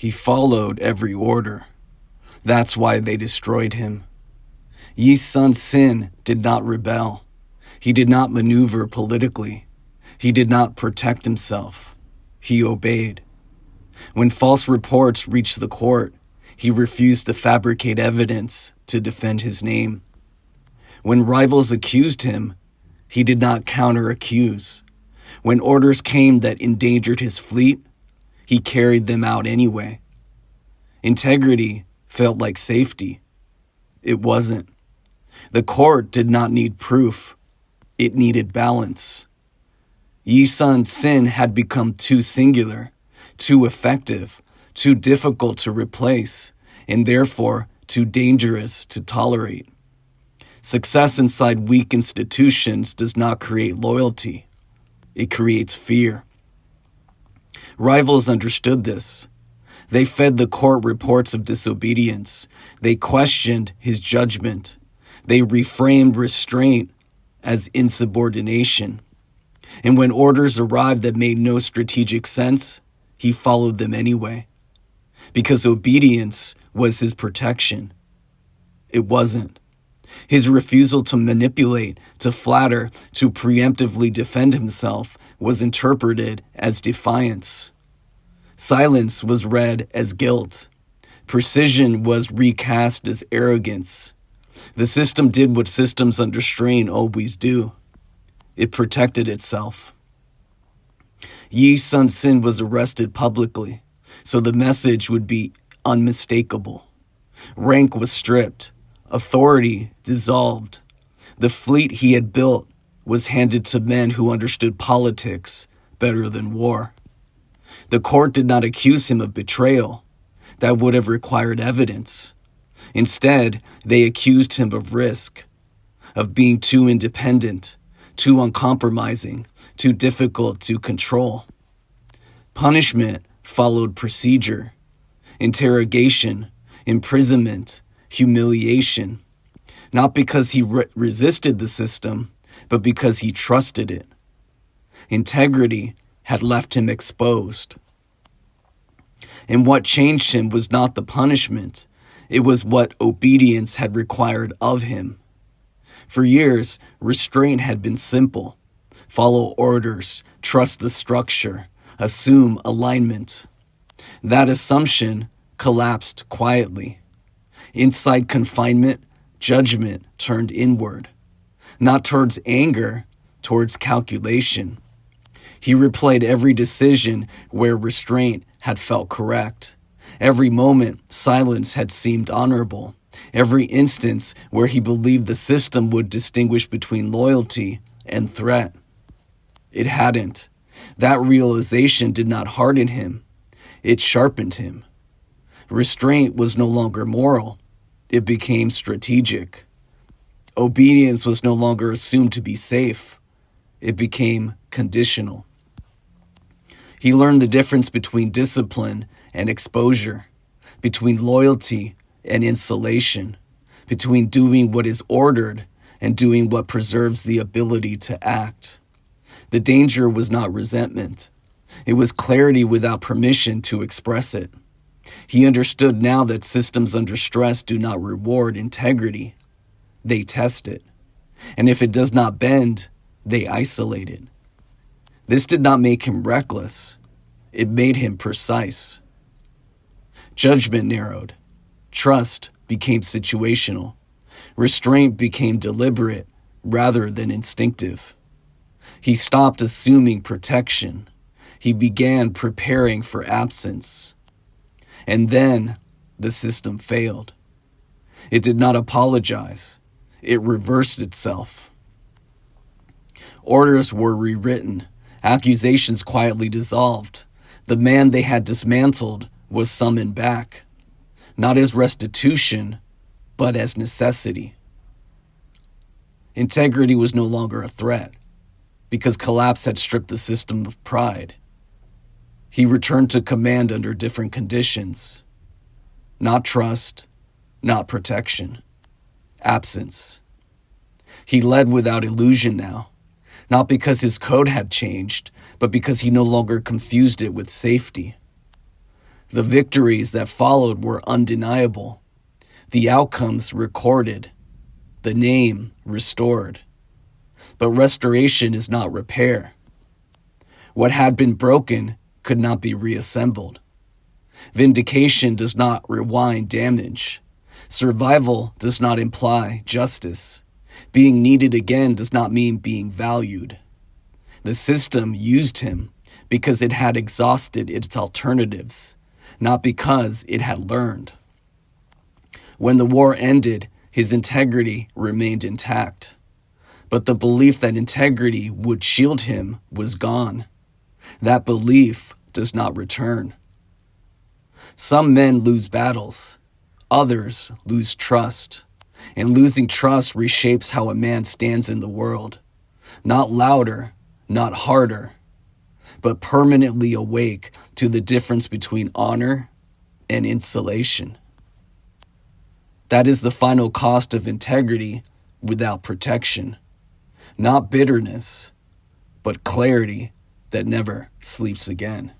He followed every order. That's why they destroyed him. Yi Sun Sin did not rebel. He did not maneuver politically. He did not protect himself. He obeyed. When false reports reached the court, he refused to fabricate evidence to defend his name. When rivals accused him, he did not counter-accuse. When orders came that endangered his fleet, he carried them out anyway. Integrity felt like safety. It wasn't. The court did not need proof. It needed balance. Yi Sun Sin had become too singular, too effective, too difficult to replace, and therefore too dangerous to tolerate. Success inside weak institutions does not create loyalty. It creates fear. Rivals understood this. They fed the court reports of disobedience. They questioned his judgment. They reframed restraint as insubordination. And when orders arrived that made no strategic sense, he followed them anyway. Because obedience was his protection. It wasn't. His refusal to manipulate, to flatter, to preemptively defend himself was interpreted as defiance. Silence was read as guilt. Precision was recast as arrogance. The system did what systems under strain always do. It protected itself. Yi Sun Sin was arrested publicly, so the message would be unmistakable. Rank was stripped. Authority dissolved. The fleet he had built was handed to men who understood politics better than war. The court did not accuse him of betrayal. That would have required evidence. Instead, they accused him of risk, of being too independent, too uncompromising, too difficult to control. Punishment followed procedure, interrogation, imprisonment, humiliation, not because he resisted the system, but because he trusted it. Integrity had left him exposed. And what changed him was not the punishment, it was what obedience had required of him. For years, restraint had been simple. Follow orders, trust the structure, assume alignment. That assumption collapsed quietly. Inside confinement, judgment turned inward, not towards anger, towards calculation. He replayed every decision where restraint had felt correct. Every moment, silence had seemed honorable. Every instance where he believed the system would distinguish between loyalty and threat. It hadn't. That realization did not harden him. It sharpened him. Restraint was no longer moral. It became strategic. Obedience was no longer assumed to be safe. It became conditional. He learned the difference between discipline and exposure, between loyalty and insulation, between doing what is ordered and doing what preserves the ability to act. The danger was not resentment. It was clarity without permission to express it. He understood now that systems under stress do not reward integrity. They test it. And if it does not bend, they isolate it. This did not make him reckless. It made him precise. Judgment narrowed. Trust became situational. Restraint became deliberate rather than instinctive. He stopped assuming protection. He began preparing for absence. And then the system failed. It did not apologize. It reversed itself. Orders were rewritten. Accusations quietly dissolved. The man they had dismantled was summoned back, not as restitution, but as necessity. Integrity was no longer a threat, because collapse had stripped the system of pride. He returned to command under different conditions. Not trust, not protection. Absence. He led without illusion now, not because his code had changed, but because he no longer confused it with safety. The victories that followed were undeniable, the outcomes recorded, the name restored. But restoration is not repair. What had been broken could not be reassembled. Vindication does not rewind damage. Survival does not imply justice. Being needed again does not mean being valued. The system used him because it had exhausted its alternatives, not because it had learned. When the war ended, his integrity remained intact. But the belief that integrity would shield him was gone. That belief does not return. Some men lose battles. Others lose trust. And losing trust reshapes how a man stands in the world. Not louder, not harder, but permanently awake to the difference between honor and insulation. That is the final cost of integrity without protection. Not bitterness, but clarity that never sleeps again.